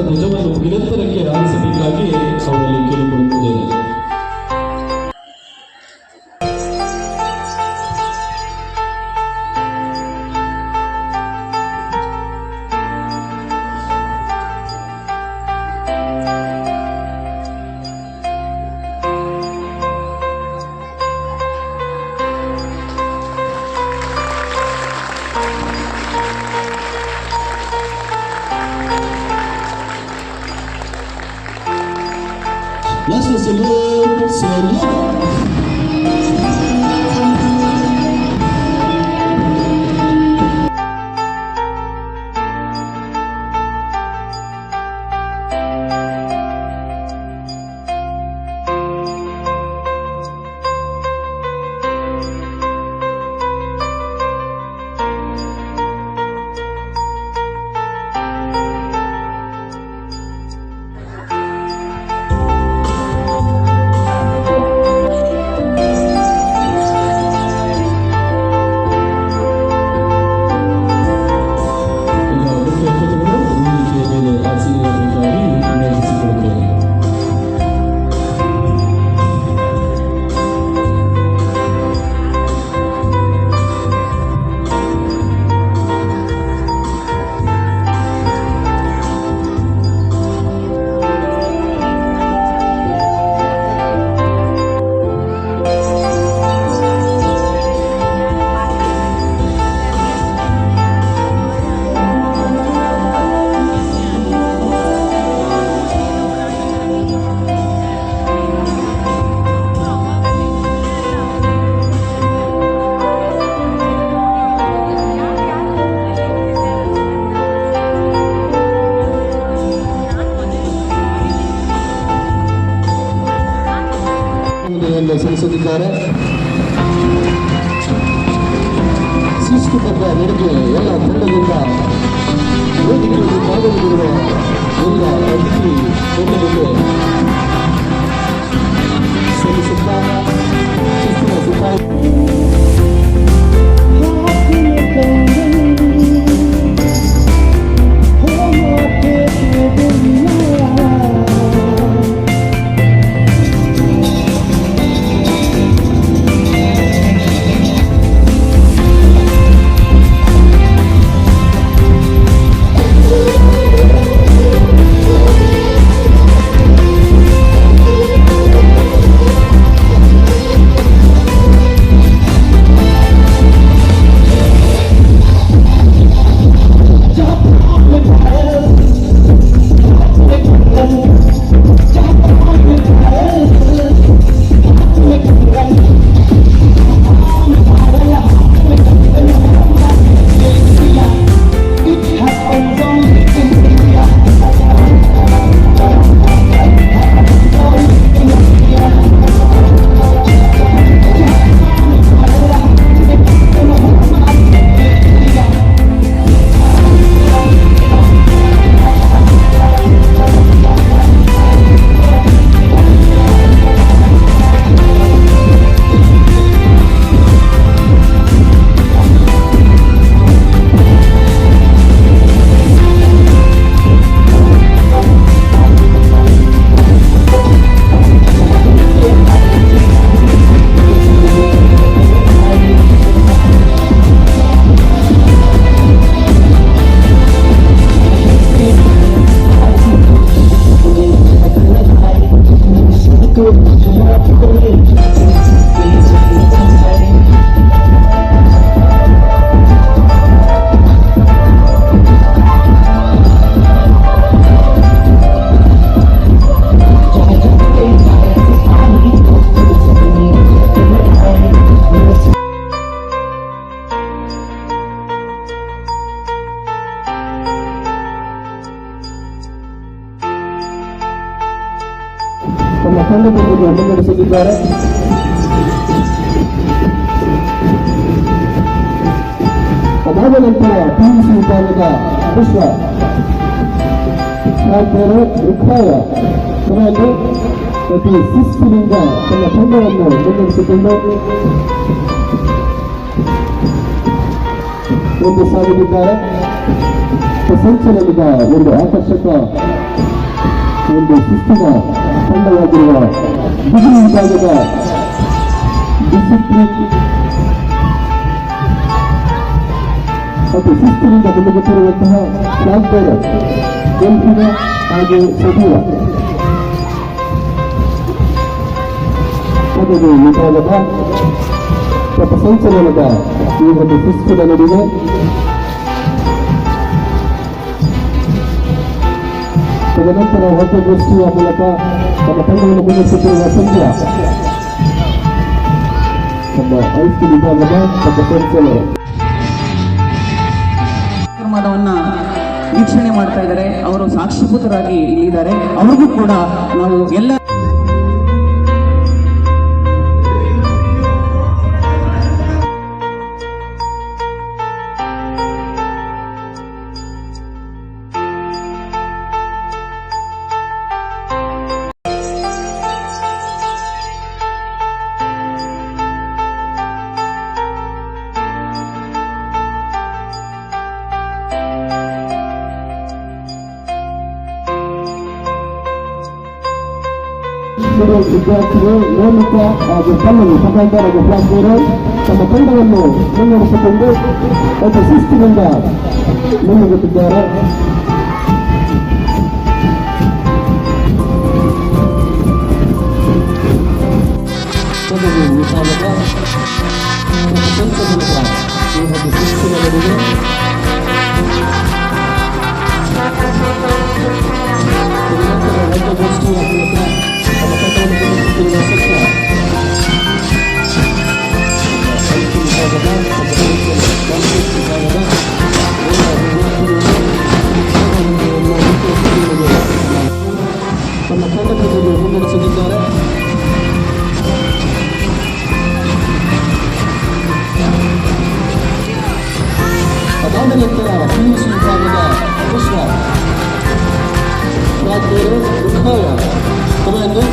ಧ್ವಜವನ್ನು ನಿರಂತರಕ್ಕೆ ಹಾರಿಸಬೇಕಾಗಿ ಅವರಲ್ಲಿ ಕೇಳಿಕೊಳ್ಳುತ್ತೇನೆ. Let's salute, salute. ಸಲ್ಲಿಸುತ್ತಿದ್ದಾರೆ. ಶಿಸ್ತುಬದ್ಧ ನಡಿಗೆ ಎಲ್ಲ ತಂಡದಿಂದ ವೇದಿಕೆಯಲ್ಲಿ ಪಾಲ್ಗೊಂಡಿರುವ ಎಲ್ಲ ಅತಿಥಿ ತಂಡಗಳಿಗೆ ಸಲ್ಲಿಸುತ್ತಾ ಶಿಸ್ತಿನ ಸಿಪಾಯಿ ತಮ್ಮ ತಂಡದೊಂದಿಗೆ ಮುನ್ನಡೆಸುತ್ತಿದ್ದಾರೆ. ಅದಾದ ನಂತರ ಪಿಯುಸಿ ವಿಭಾಗದ ವಿಶ್ವ ಉಪಾಯ ಕೊನೆಯಲ್ಲಿ ಪ್ರತಿ ಶಿಸ್ತಿನಿಂದ ತನ್ನ ತಂಡವನ್ನು ಮುನ್ನಡೆಸಿಕೊಂಡು ಒಂದು ಸಾಗುತ್ತಿದ್ದಾರೆ. ಸಂಚಲನದ ಒಂದು ಆಕರ್ಷಕ ಒಂದು ಶಿಸ್ತಿನ ತಂಡವಾಗಿರುವ ಡಿಗ್ರಿ ವಿಭಾಗದ ಡಿಸಿಪ್ಲಿನ್ ಮತ್ತು ಶಿಸ್ತಿನಿಂದ ಮುಂದುಗುತ್ತಿರುವಂತಹ ಫ್ಲಾಗ್ ಬೇರರ್ ಎಲ್ಪಿನ ಹಾಗೂ ಸಚಿವ ಪದವಿ ವಿಭಾಗದ ಪಥಸಂಚಲನದ ಈ ಒಂದು ಶಿಸ್ತಿನ ನಡುವೆ ತದನಂತರ ವಾದ್ಯಗೋಷ್ಠಿಯ ಮೂಲಕ ತಮ್ಮ ತಂಡವನ್ನು ಮುನ್ನಡೆಸುತ್ತಿರುವ ಸಂಧ್ಯಾ ನಮ್ಮ ಹೈಸ್ಕೂಲ್ ವಿಭಾಗದ ಪಥಸಂಚಲನ ಕಾರ್ಯಕ್ರಮವನ್ನ ವೀಕ್ಷಣೆ ಮಾಡ್ತಾ ಇದ್ದಾರೆ. ಅವರು ಸಾಕ್ಷೀಭೂತರಾಗಿ ಇಲ್ಲಿದ್ದಾರೆ. ಅವ್ರಿಗೂ ಕೂಡ ನಾವು ಎಲ್ಲ ವಿದ್ಯಾರ್ಥಿಗಳು ನೇಮಿತ ಹಾಗೂ ಪಲ್ಲವಿ ಸಮಾಂತರ ಹಾಗೂ ಫ್ಲಾಗ್ ಬೇರರ್ ತಮ್ಮ ತಂಡವನ್ನು ಮುನ್ನಡೆಸಿಕೊಂಡು ಒಬ್ಬ ಶಿಸ್ತಿನಿಂದ ಮುನ್ನುಗ್ಗುತ್ತಿದ್ದಾರೆ. ಪದವಿ ವಿಭಾಗದ ಸಂಚಲನದ ಈ ಒಂದು ಶಿಸ್ತಿನ ನಡುವೆ ವಾದ್ಯಗೋಷ್ಠಿಯ ಮೂಲಕ ತಮ್ಮ ತಂಡವನ್ನು ಮುನ್ನಡೆಸುತ್ತಿರುವ ಸತ್ಯ ಹೈಸ್ಕೂಲ್ ವಿಭಾಗದ ವಿಭಾಗದ ತಮ್ಮ ತಂಡಗಳನ್ನು ಮುನ್ನಡೆಸುತ್ತಿದ್ದಾರೆ. ಅದಾದ ನಂತರ ಪಿಯುಸಿ ವಿಭಾಗದ ಪುಷ್ಪ ಫ್ಲಾಗ್ ಬೇರರ್ ಉದ್ಭವ ಕೊನೆಯನ್ನು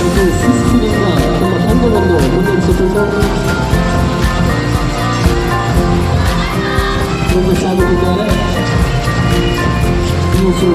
ಒಂದು ಶಿಸ್ತಿನಿಂದ ತಮ್ಮ ತಂಡವನ್ನು ಮುನ್ನಡೆಸಿಕೊಂಡು ಮುಂದೆ ಸಾಗುತ್ತಿದ್ದಾರೆ. ಪಿಯುಸಿ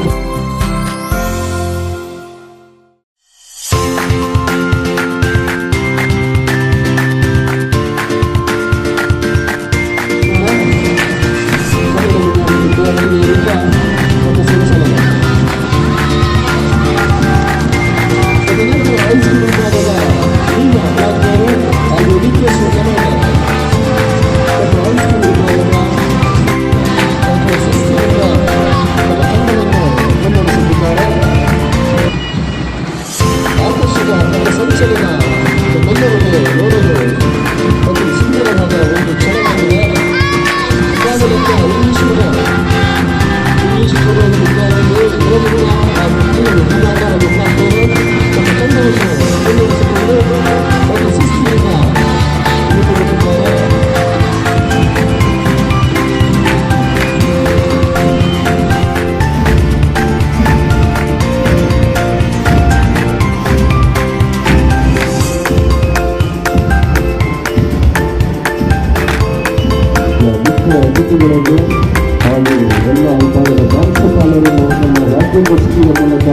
ಅತಿಥಿಗಳಿಗೆ ಹಾಗೂ ಎಲ್ಲ ವಿಭಾಗದ ಪ್ರಾಂಶುಪಾಲರನ್ನು ನಮ್ಮ ರಾಜ್ಯಗೋಷ್ಠಿಯ ಮೂಲಕ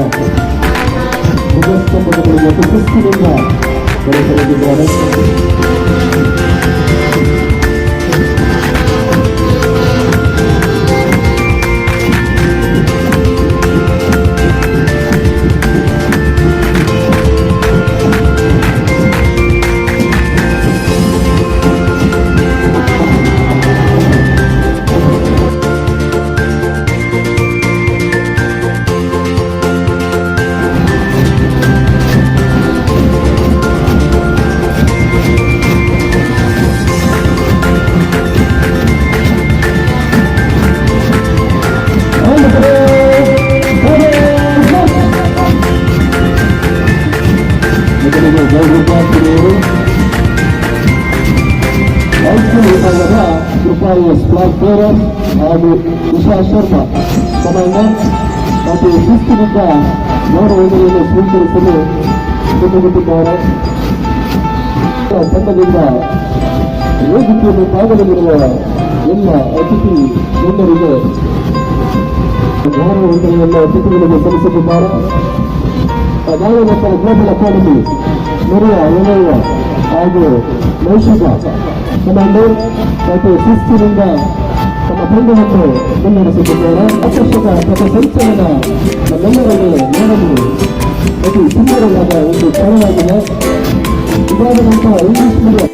ಮುಖಸ್ಥ ಪದಗಳು ಮತ್ತು ಶಿಸ್ತಿನಿಂದ ಹೊರತರಲಿದ್ದಾರೆ. ಹೈಸ್ಕೂಲ್ ವಿಭಾಗದ ರೂಪಾಯಿ ಫ್ಲಾಗ್ ಬೇರರ್ ಹಾಗೂ ಉಷಾ ಶರ್ಮಾ ಕಮಾಂಡರ್ ಮತ್ತು ಶಿಸ್ತಿನಿಂದ ಗೌರವವನ್ನು ಸ್ವೀಕರಿಸಲು ಮುಂದುಗುತ್ತಿದ್ದಾರೆ. ತಂಡದಿಂದ ವೇದಿಕೆಯಲ್ಲಿ ಭಾಗದಲ್ಲಿರುವ ಎಲ್ಲ ಅತಿಥಿ ಗಣ್ಯರಿಗೆ ಗೌರವ ವಂದನೆಯನ್ನು ಅತಿಥಿಗಳಿಗೆ ಸಲ್ಲಿಸುತ್ತಿದ್ದಾರೆ. ಗಾಳಿ ಮಕ್ಕಳ ಗ್ಲೋಬಲ್ ಅಕಾಡೆಮಿ ನೆರೆಯ ಎಳೆಯುವ ಹಾಗೂ ನೈಷಿಕ ಕಮಾಂಡರ್ ಮತ್ತು ಶಿಸ್ತಿನಿಂದ ತಮ್ಮ ತಂಡವನ್ನು ಮುನ್ನಡೆಸುತ್ತಿದ್ದಾರೆ. ಆಕರ್ಷಕ ಮತ್ತು ಸಂಚಲನ ನಮ್ಮೆಲ್ಲರನ್ನು ನೋಡಲು ಅತಿ ಸುಂದರವಾದ ಒಂದು ಕ್ಷಣವಾಗಿದೆ. ಇದಾದ ನಂತರ ಇಂಗ್ಲಿಷ್ ಮೀಡಿಯಂ